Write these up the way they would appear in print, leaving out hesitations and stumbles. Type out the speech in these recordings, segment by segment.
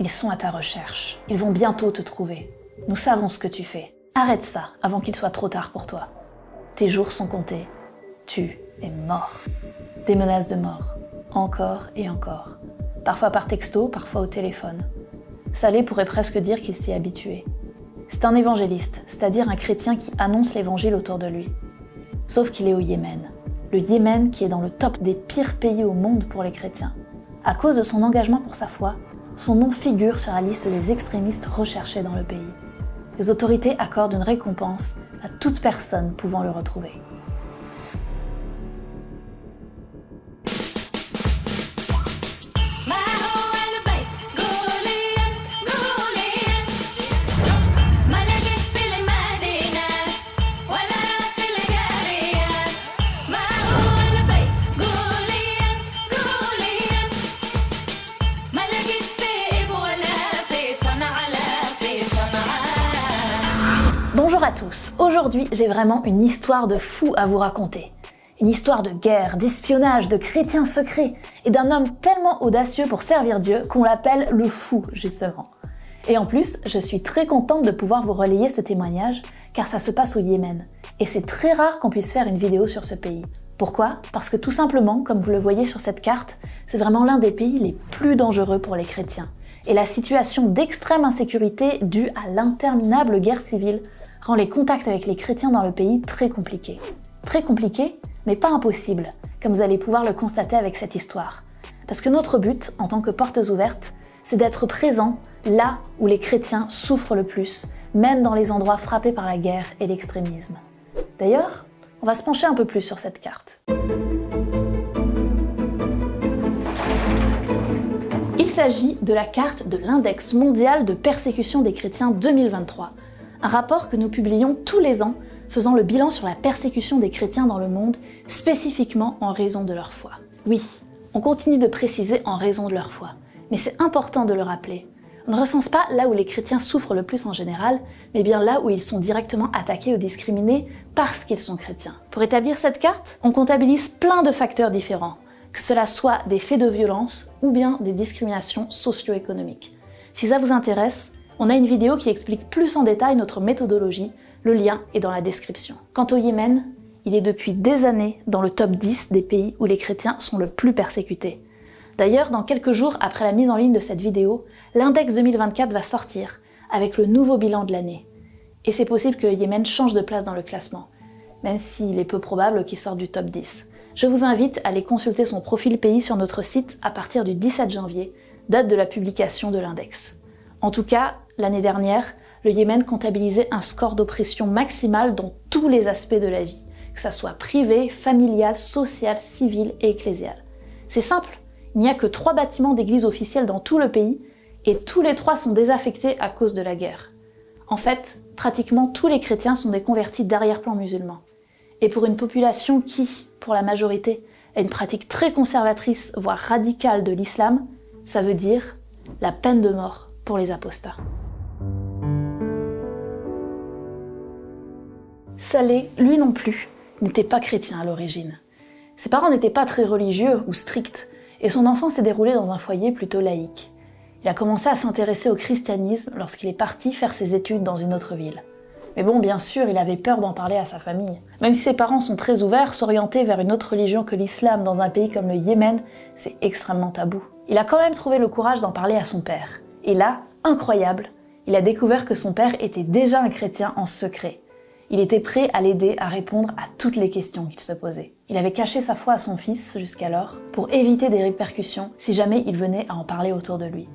Ils sont à ta recherche. Ils vont bientôt te trouver. Nous savons ce que tu fais. Arrête ça avant qu'il soit trop tard pour toi. Tes jours sont comptés. Tu es mort. Des menaces de mort. Encore et encore. Parfois par texto, parfois au téléphone. Saleh pourrait presque dire qu'il s'y est habitué. C'est un évangéliste, c'est-à-dire un chrétien qui annonce l'évangile autour de lui. Sauf qu'il est au Yémen. Le Yémen qui est dans le top des pires pays au monde pour les chrétiens. À cause de son engagement pour sa foi, son nom figure sur la liste des extrémistes recherchés dans le pays. Les autorités accordent une récompense à toute personne pouvant le retrouver. Bonjour à tous, aujourd'hui j'ai vraiment une histoire de fou à vous raconter. Une histoire de guerre, d'espionnage, de chrétiens secrets et d'un homme tellement audacieux pour servir Dieu qu'on l'appelle le fou justement. Et en plus, je suis très contente de pouvoir vous relayer ce témoignage car ça se passe au Yémen. Et c'est très rare qu'on puisse faire une vidéo sur ce pays. Pourquoi ? Parce que tout simplement, comme vous le voyez sur cette carte, c'est vraiment l'un des pays les plus dangereux pour les chrétiens. Et la situation d'extrême insécurité due à l'interminable guerre civile rend les contacts avec les chrétiens dans le pays très compliqués. Très compliqués, mais pas impossibles, comme vous allez pouvoir le constater avec cette histoire. Parce que notre but, en tant que portes ouvertes, c'est d'être présents là où les chrétiens souffrent le plus, même dans les endroits frappés par la guerre et l'extrémisme. D'ailleurs, on va se pencher un peu plus sur cette carte. Il s'agit de la carte de l'Index mondial de persécution des chrétiens 2023, un rapport que nous publions tous les ans faisant le bilan sur la persécution des chrétiens dans le monde, spécifiquement en raison de leur foi. Oui, on continue de préciser en raison de leur foi, mais c'est important de le rappeler. On ne recense pas là où les chrétiens souffrent le plus en général, mais bien là où ils sont directement attaqués ou discriminés parce qu'ils sont chrétiens. Pour établir cette carte, on comptabilise plein de facteurs différents, que cela soit des faits de violence ou bien des discriminations socio-économiques. Si ça vous intéresse, on a une vidéo qui explique plus en détail notre méthodologie, le lien est dans la description. Quant au Yémen, il est depuis des années dans le top 10 des pays où les chrétiens sont le plus persécutés. D'ailleurs, dans quelques jours après la mise en ligne de cette vidéo, l'Index 2024 va sortir avec le nouveau bilan de l'année. Et c'est possible que le Yémen change de place dans le classement, même s'il est peu probable qu'il sorte du top 10. Je vous invite à aller consulter son profil pays sur notre site à partir du 17 janvier, date de la publication de l'index. En tout cas, l'année dernière, le Yémen comptabilisait un score d'oppression maximale dans tous les aspects de la vie, que ça soit privé, familial, social, civil et ecclésial. C'est simple, il n'y a que 3 bâtiments d'église officiels dans tout le pays, et tous les 3 sont désaffectés à cause de la guerre. En fait, pratiquement tous les chrétiens sont des convertis d'arrière-plan musulmans. Et pour une population qui, pour la majorité, a une pratique très conservatrice, voire radicale de l'islam, ça veut dire la peine de mort pour les apostats. Saleh, lui non plus, n'était pas chrétien à l'origine. Ses parents n'étaient pas très religieux ou stricts, et son enfance s'est déroulée dans un foyer plutôt laïque. Il a commencé à s'intéresser au christianisme lorsqu'il est parti faire ses études dans une autre ville. Mais bon, bien sûr, il avait peur d'en parler à sa famille. Même si ses parents sont très ouverts, s'orienter vers une autre religion que l'islam dans un pays comme le Yémen, c'est extrêmement tabou. Il a quand même trouvé le courage d'en parler à son père. Et là, incroyable, il a découvert que son père était déjà un chrétien en secret. Il était prêt à l'aider à répondre à toutes les questions qu'il se posait. Il avait caché sa foi à son fils jusqu'alors pour éviter des répercussions si jamais il venait à en parler autour de lui.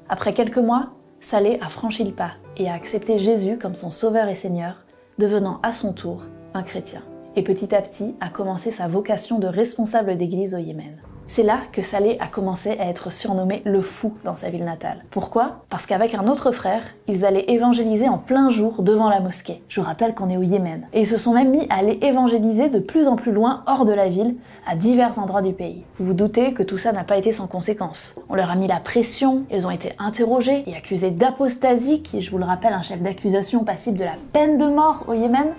Après quelques mois, Saleh a franchi le pas et a accepté Jésus comme son sauveur et seigneur, devenant à son tour un chrétien. Et petit à petit a commencé sa vocation de responsable d'église au Yémen. C'est là que Saleh a commencé à être surnommé le fou dans sa ville natale. Pourquoi ? Parce qu'avec un autre frère, ils allaient évangéliser en plein jour devant la mosquée. Je vous rappelle qu'on est au Yémen. Et ils se sont même mis à aller évangéliser de plus en plus loin hors de la ville, à divers endroits du pays. Vous vous doutez que tout ça n'a pas été sans conséquence. On leur a mis la pression, ils ont été interrogés et accusés d'apostasie, qui est, je vous le rappelle, un chef d'accusation passible de la peine de mort au Yémen.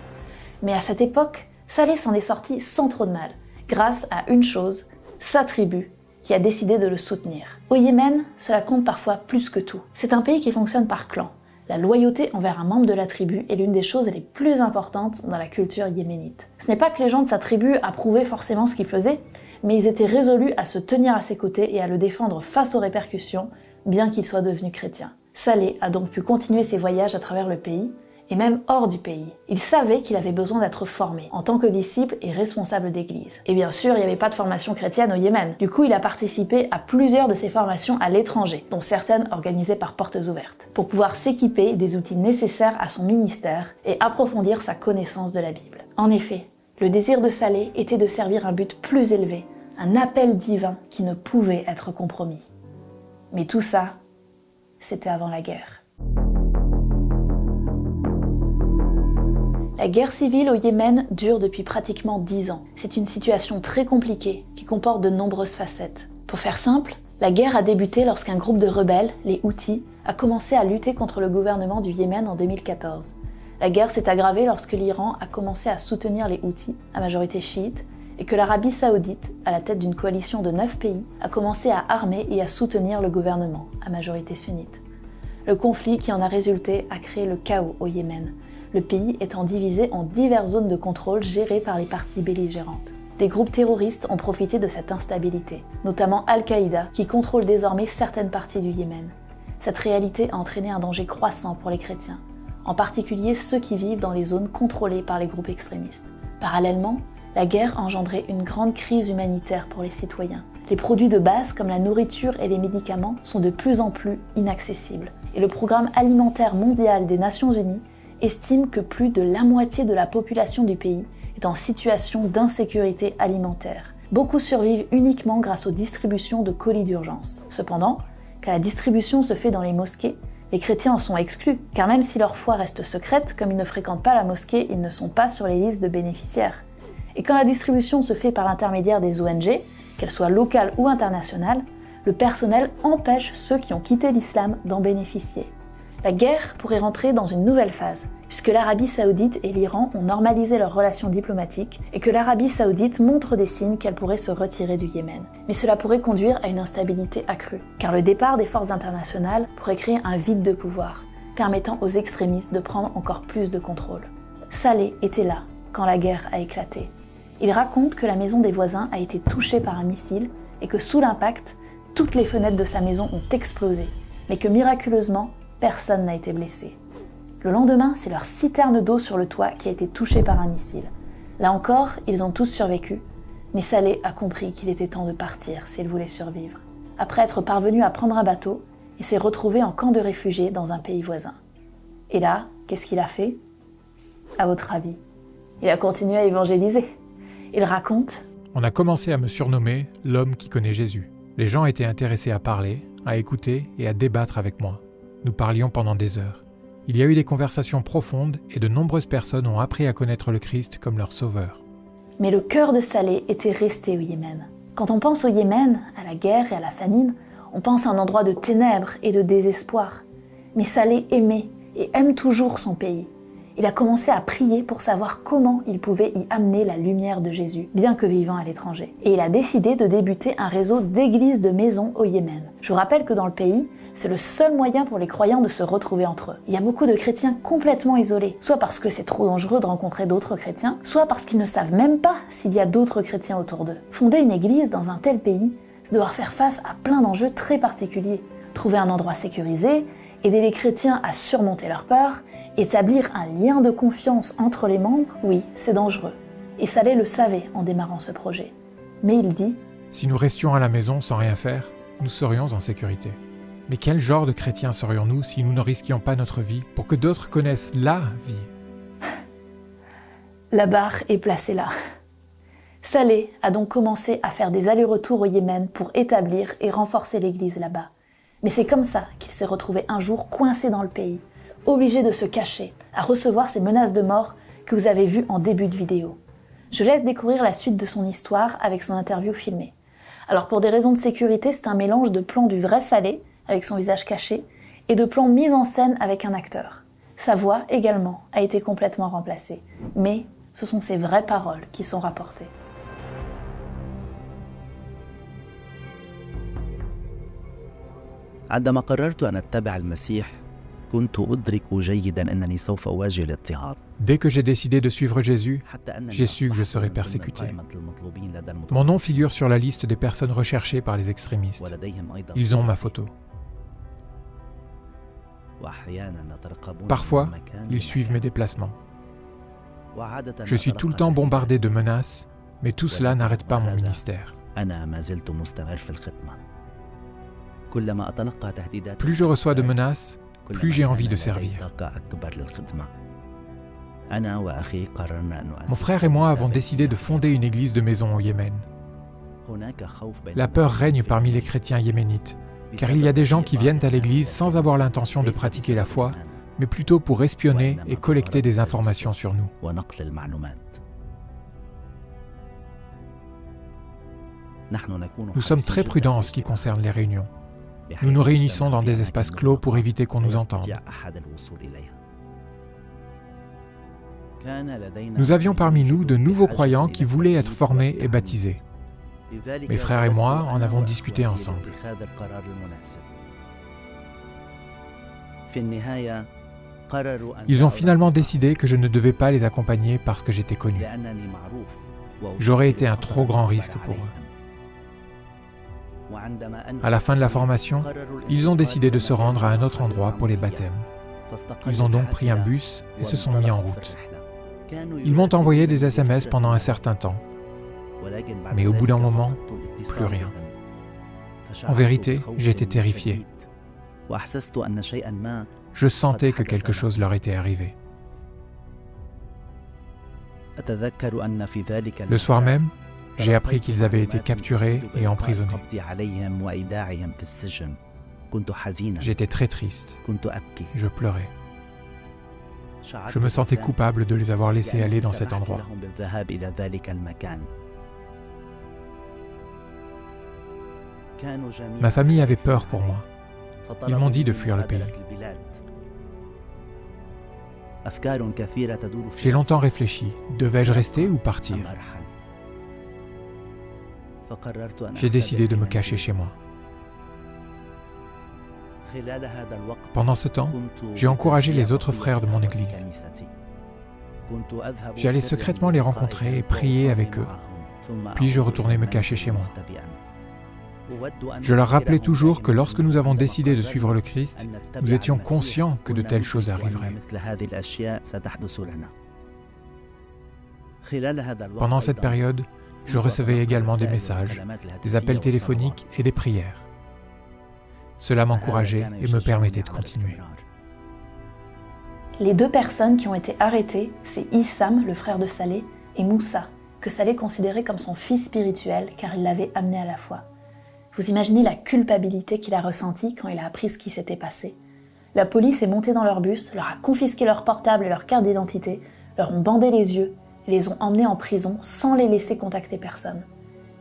Mais à cette époque, Saleh s'en est sorti sans trop de mal, grâce à une chose, sa tribu qui a décidé de le soutenir. Au Yémen, cela compte parfois plus que tout. C'est un pays qui fonctionne par clans. La loyauté envers un membre de la tribu est l'une des choses les plus importantes dans la culture yéménite. Ce n'est pas que les gens de sa tribu approuvaient forcément ce qu'il faisait, mais ils étaient résolus à se tenir à ses côtés et à le défendre face aux répercussions, bien qu'il soit devenu chrétien. Saleh a donc pu continuer ses voyages à travers le pays, et même hors du pays. Il savait qu'il avait besoin d'être formé en tant que disciple et responsable d'église. Et bien sûr, il n'y avait pas de formation chrétienne au Yémen. Du coup, il a participé à plusieurs de ces formations à l'étranger, dont certaines organisées par Portes Ouvertes, pour pouvoir s'équiper des outils nécessaires à son ministère et approfondir sa connaissance de la Bible. En effet, le désir de Saleh était de servir un but plus élevé, un appel divin qui ne pouvait être compromis. Mais tout ça, c'était avant la guerre. La guerre civile au Yémen dure depuis pratiquement 10 ans. C'est une situation très compliquée qui comporte de nombreuses facettes. Pour faire simple, la guerre a débuté lorsqu'un groupe de rebelles, les Houthis, a commencé à lutter contre le gouvernement du Yémen en 2014. La guerre s'est aggravée lorsque l'Iran a commencé à soutenir les Houthis, à majorité chiite, et que l'Arabie Saoudite, à la tête d'une coalition de 9 pays, a commencé à armer et à soutenir le gouvernement, à majorité sunnite. Le conflit qui en a résulté a créé le chaos au Yémen, le pays étant divisé en diverses zones de contrôle gérées par les parties belligérantes. Des groupes terroristes ont profité de cette instabilité, notamment Al-Qaïda, qui contrôle désormais certaines parties du Yémen. Cette réalité a entraîné un danger croissant pour les chrétiens, en particulier ceux qui vivent dans les zones contrôlées par les groupes extrémistes. Parallèlement, la guerre a engendré une grande crise humanitaire pour les citoyens. Les produits de base comme la nourriture et les médicaments sont de plus en plus inaccessibles, et le Programme alimentaire mondial des Nations Unies estime que plus de la moitié de la population du pays est en situation d'insécurité alimentaire. Beaucoup survivent uniquement grâce aux distributions de colis d'urgence. Cependant, quand la distribution se fait dans les mosquées, les chrétiens en sont exclus, car même si leur foi reste secrète, comme ils ne fréquentent pas la mosquée, ils ne sont pas sur les listes de bénéficiaires. Et quand la distribution se fait par l'intermédiaire des ONG, qu'elles soient locales ou internationales, le personnel empêche ceux qui ont quitté l'islam d'en bénéficier. La guerre pourrait rentrer dans une nouvelle phase, puisque l'Arabie Saoudite et l'Iran ont normalisé leurs relations diplomatiques et que l'Arabie Saoudite montre des signes qu'elle pourrait se retirer du Yémen. Mais cela pourrait conduire à une instabilité accrue, car le départ des forces internationales pourrait créer un vide de pouvoir, permettant aux extrémistes de prendre encore plus de contrôle. Saleh était là quand la guerre a éclaté. Il raconte que la maison des voisins a été touchée par un missile et que sous l'impact, toutes les fenêtres de sa maison ont explosé, mais que miraculeusement, personne n'a été blessé. Le lendemain, c'est leur citerne d'eau sur le toit qui a été touchée par un missile. Là encore, ils ont tous survécu, mais Saleh a compris qu'il était temps de partir s'il voulait survivre. Après être parvenu à prendre un bateau, il s'est retrouvé en camp de réfugiés dans un pays voisin. Et là, qu'est-ce qu'il a fait? À votre avis? Il a continué à évangéliser. Il raconte: On a commencé à me surnommer l'homme qui connaît Jésus. Les gens étaient intéressés à parler, à écouter et à débattre avec moi. Nous parlions pendant des heures. Il y a eu des conversations profondes et de nombreuses personnes ont appris à connaître le Christ comme leur sauveur. Mais le cœur de Saleh était resté au Yémen. Quand on pense au Yémen, à la guerre et à la famine, on pense à un endroit de ténèbres et de désespoir. Mais Saleh aimait et aime toujours son pays. Il a commencé à prier pour savoir comment il pouvait y amener la lumière de Jésus, bien que vivant à l'étranger. Et il a décidé de débuter un réseau d'églises de maisons au Yémen. Je vous rappelle que dans le pays, c'est le seul moyen pour les croyants de se retrouver entre eux. Il y a beaucoup de chrétiens complètement isolés, soit parce que c'est trop dangereux de rencontrer d'autres chrétiens, soit parce qu'ils ne savent même pas s'il y a d'autres chrétiens autour d'eux. Fonder une église dans un tel pays, c'est devoir faire face à plein d'enjeux très particuliers. Trouver un endroit sécurisé, aider les chrétiens à surmonter leur peur, établir un lien de confiance entre les membres, oui, c'est dangereux. Et Saleh le savait en démarrant ce projet. Mais il dit: Si nous restions à la maison sans rien faire, nous serions en sécurité. Mais quel genre de chrétiens serions-nous si nous ne risquions pas notre vie pour que d'autres connaissent la vie? La barre est placée là. Saleh a donc commencé à faire des allers-retours au Yémen pour établir et renforcer l'église là-bas. Mais c'est comme ça qu'il s'est retrouvé un jour coincé dans le pays, obligé de se cacher, à recevoir ces menaces de mort que vous avez vues en début de vidéo. Je laisse découvrir la suite de son histoire avec son interview filmée. Alors pour des raisons de sécurité, c'est un mélange de plans du vrai Saleh, avec son visage caché, et de plans mis en scène avec un acteur. Sa voix, également, a été complètement remplacée. Mais ce sont ses vraies paroles qui sont rapportées. عندما قررت أن أتبع المسيح كنت أدرك جيدا أنني سوف أواجه الاضطهاد. Dès que j'ai décidé de suivre Jésus, j'ai su que je serais persécuté. Mon nom figure sur la liste des personnes recherchées par les extrémistes. Ils ont ma photo. Parfois, ils suivent mes déplacements. Je suis tout le temps bombardé de menaces, mais tout cela n'arrête pas mon ministère. Plus je reçois de menaces, plus j'ai envie de servir. Mon frère et moi avons décidé de fonder une église de maison au Yémen. La peur règne parmi les chrétiens yéménites, car il y a des gens qui viennent à l'église sans avoir l'intention de pratiquer la foi, mais plutôt pour espionner et collecter des informations sur nous. Nous sommes très prudents en ce qui concerne les réunions. Nous nous réunissons dans des espaces clos pour éviter qu'on nous entende. Nous avions parmi nous de nouveaux croyants qui voulaient être formés et baptisés. Mes frères et moi en avons discuté ensemble. Ils ont finalement décidé que je ne devais pas les accompagner parce que j'étais connu. J'aurais été un trop grand risque pour eux. À la fin de la formation, ils ont décidé de se rendre à un autre endroit pour les baptêmes. Ils ont donc pris un bus et se sont mis en route. Ils m'ont envoyé des SMS pendant un certain temps, mais au bout d'un moment, plus rien. En vérité, j'étais terrifié. Je sentais que quelque chose leur était arrivé. Le soir même, j'ai appris qu'ils avaient été capturés et emprisonnés. J'étais très triste. Je pleurais. Je me sentais coupable de les avoir laissés aller dans cet endroit. Ma famille avait peur pour moi. Ils m'ont dit de fuir le pays. J'ai longtemps réfléchi. Devais-je rester ou partir ? J'ai décidé de me cacher chez moi. Pendant ce temps, j'ai encouragé les autres frères de mon église. J'allais secrètement les rencontrer et prier avec eux, puis je retournais me cacher chez moi. Je leur rappelais toujours que lorsque nous avons décidé de suivre le Christ, nous étions conscients que de telles choses arriveraient. Pendant cette période, je recevais également des messages, des appels téléphoniques et des prières. Cela m'encourageait et me permettait de continuer. Les deux personnes qui ont été arrêtées, c'est Issam, le frère de Saleh, et Moussa, que Saleh considérait comme son fils spirituel car il l'avait amené à la foi. Vous imaginez la culpabilité qu'il a ressentie quand il a appris ce qui s'était passé. La police est montée dans leur bus, leur a confisqué leur portable et leur carte d'identité, leur ont bandé les yeux et les ont emmenés en prison sans les laisser contacter personne.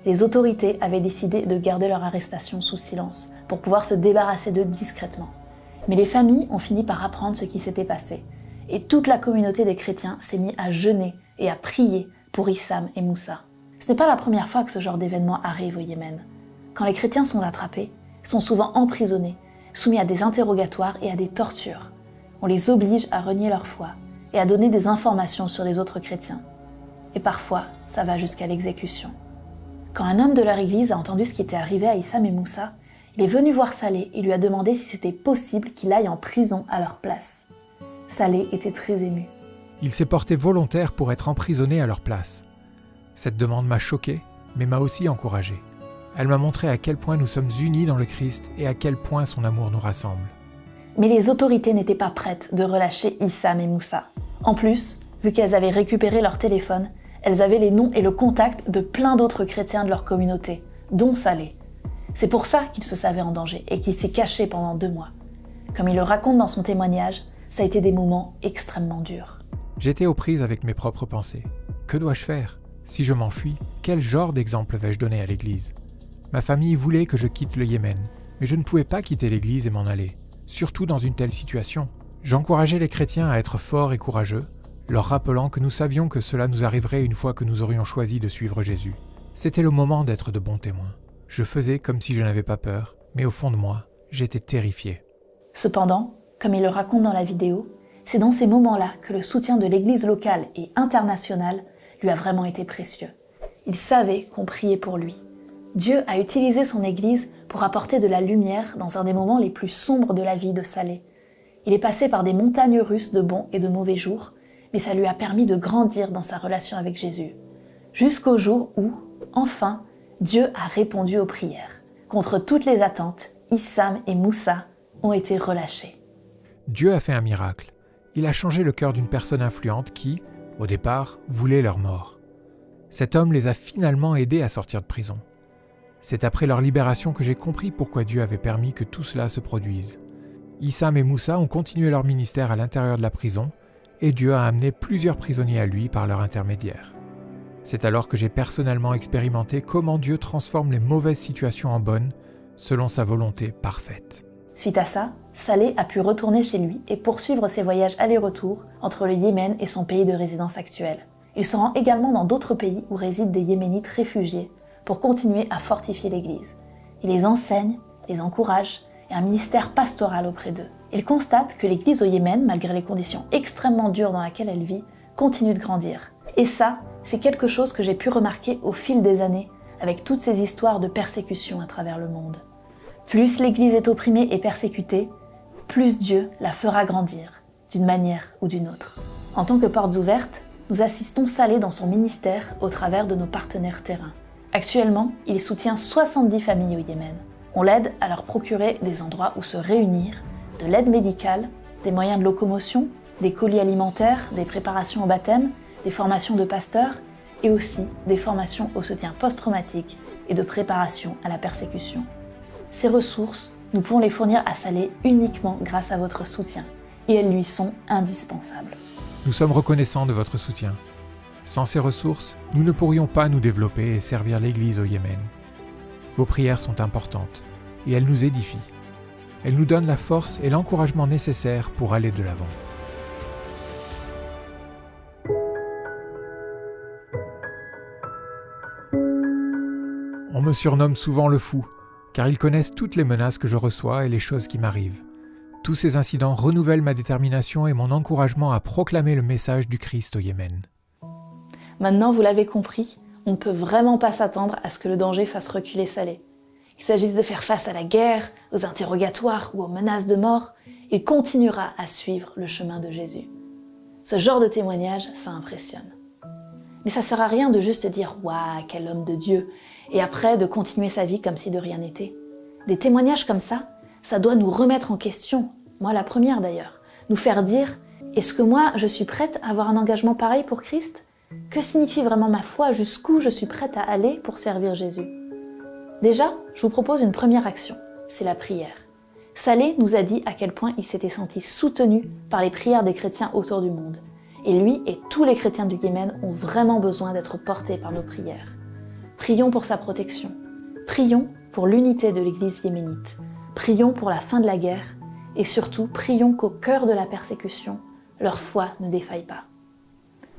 Les autorités avaient décidé de garder leur arrestation sous silence pour pouvoir se débarrasser d'eux discrètement. Mais les familles ont fini par apprendre ce qui s'était passé et toute la communauté des chrétiens s'est mise à jeûner et à prier pour Issam et Moussa. Ce n'est pas la première fois que ce genre d'événement arrive au Yémen. Quand les chrétiens sont attrapés, ils sont souvent emprisonnés, soumis à des interrogatoires et à des tortures. On les oblige à renier leur foi et à donner des informations sur les autres chrétiens. Et parfois, ça va jusqu'à l'exécution. Quand un homme de leur église a entendu ce qui était arrivé à Issam et Moussa, il est venu voir Saleh et lui a demandé si c'était possible qu'il aille en prison à leur place. Saleh était très ému. Il s'est porté volontaire pour être emprisonné à leur place. Cette demande m'a choqué, mais m'a aussi encouragé. Elle m'a montré à quel point nous sommes unis dans le Christ et à quel point son amour nous rassemble. Mais les autorités n'étaient pas prêtes de relâcher Issam et Moussa. En plus, vu qu'elles avaient récupéré leur téléphone, elles avaient les noms et le contact de plein d'autres chrétiens de leur communauté, dont Saleh. C'est pour ça qu'il se savait en danger et qu'il s'est caché pendant 2 mois. Comme il le raconte dans son témoignage, ça a été des moments extrêmement durs. J'étais aux prises avec mes propres pensées. Que dois-je faire ? Si je m'enfuis, quel genre d'exemple vais-je donner à l'Église ? Ma famille voulait que je quitte le Yémen, mais je ne pouvais pas quitter l'Église et m'en aller, surtout dans une telle situation. J'encourageais les chrétiens à être forts et courageux, leur rappelant que nous savions que cela nous arriverait une fois que nous aurions choisi de suivre Jésus. C'était le moment d'être de bons témoins. Je faisais comme si je n'avais pas peur, mais au fond de moi, j'étais terrifié. Cependant, comme il le raconte dans la vidéo, c'est dans ces moments-là que le soutien de l'Église locale et internationale lui a vraiment été précieux. Il savait qu'on priait pour lui. Dieu a utilisé son Église pour apporter de la lumière dans un des moments les plus sombres de la vie de Saleh. Il est passé par des montagnes russes de bons et de mauvais jours, mais ça lui a permis de grandir dans sa relation avec Jésus. Jusqu'au jour où, enfin, Dieu a répondu aux prières. Contre toutes les attentes, Issam et Moussa ont été relâchés. Dieu a fait un miracle. Il a changé le cœur d'une personne influente qui, au départ, voulait leur mort. Cet homme les a finalement aidés à sortir de prison. C'est après leur libération que j'ai compris pourquoi Dieu avait permis que tout cela se produise. Issam et Moussa ont continué leur ministère à l'intérieur de la prison et Dieu a amené plusieurs prisonniers à lui par leur intermédiaire. C'est alors que j'ai personnellement expérimenté comment Dieu transforme les mauvaises situations en bonnes selon sa volonté parfaite. Suite à ça, Saleh a pu retourner chez lui et poursuivre ses voyages aller-retour entre le Yémen et son pays de résidence actuel. Il se rend également dans d'autres pays où résident des Yéménites réfugiés pour continuer à fortifier l'Église. Il les enseigne, les encourage et un ministère pastoral auprès d'eux. Il constate que l'Église au Yémen, malgré les conditions extrêmement dures dans lesquelles elle vit, continue de grandir. Et ça, c'est quelque chose que j'ai pu remarquer au fil des années avec toutes ces histoires de persécution à travers le monde. Plus l'Église est opprimée et persécutée, plus Dieu la fera grandir, d'une manière ou d'une autre. En tant que portes ouvertes, nous assistons Saleh dans son ministère au travers de nos partenaires terrain. Actuellement, il soutient 70 familles au Yémen. On l'aide à leur procurer des endroits où se réunir, de l'aide médicale, des moyens de locomotion, des colis alimentaires, des préparations au baptême, des formations de pasteurs et aussi des formations au soutien post-traumatique et de préparation à la persécution. Ces ressources, nous pouvons les fournir à Saleh uniquement grâce à votre soutien et elles lui sont indispensables. Nous sommes reconnaissants de votre soutien. Sans ces ressources, nous ne pourrions pas nous développer et servir l'Église au Yémen. Vos prières sont importantes et elles nous édifient. Elles nous donnent la force et l'encouragement nécessaires pour aller de l'avant. On me surnomme souvent le fou, car ils connaissent toutes les menaces que je reçois et les choses qui m'arrivent. Tous ces incidents renouvellent ma détermination et mon encouragement à proclamer le message du Christ au Yémen. Maintenant, vous l'avez compris, on ne peut vraiment pas s'attendre à ce que le danger fasse reculer Saleh. Qu'il s'agisse de faire face à la guerre, aux interrogatoires ou aux menaces de mort, il continuera à suivre le chemin de Jésus. Ce genre de témoignage, ça impressionne. Mais ça sert à rien de juste dire « Waouh, quel homme de Dieu !» et après de continuer sa vie comme si de rien n'était. Des témoignages comme ça doit nous remettre en question, moi la première d'ailleurs, nous faire dire « Est-ce que moi, je suis prête à avoir un engagement pareil pour Christ ? Que signifie vraiment ma foi ? Jusqu'où je suis prête à aller pour servir Jésus ?» Déjà, je vous propose une première action, c'est la prière. Saleh nous a dit à quel point il s'était senti soutenu par les prières des chrétiens autour du monde. Et lui et tous les chrétiens du Yémen ont vraiment besoin d'être portés par nos prières. Prions pour sa protection. Prions pour l'unité de l'Église yéménite. Prions pour la fin de la guerre. Et surtout, prions qu'au cœur de la persécution, leur foi ne défaille pas.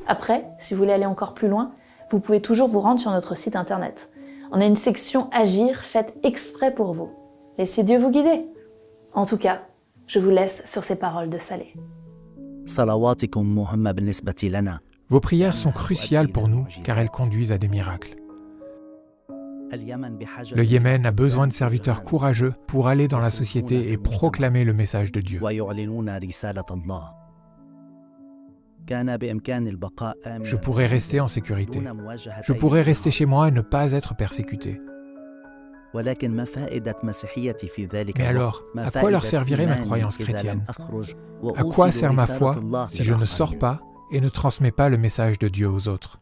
Après, si vous voulez aller encore plus loin, vous pouvez toujours vous rendre sur notre site internet. On a une section Agir faite exprès pour vous. Laissez Dieu vous guider. En tout cas, je vous laisse sur ces paroles de Saleh. Vos prières sont cruciales pour nous car elles conduisent à des miracles. Le Yémen a besoin de serviteurs courageux pour aller dans la société et proclamer le message de Dieu. Je pourrais rester en sécurité. Je pourrais rester chez moi et ne pas être persécuté. Mais alors, à quoi leur servirait ma croyance chrétienne ? À quoi sert ma foi si je ne sors pas et ne transmets pas le message de Dieu aux autres ?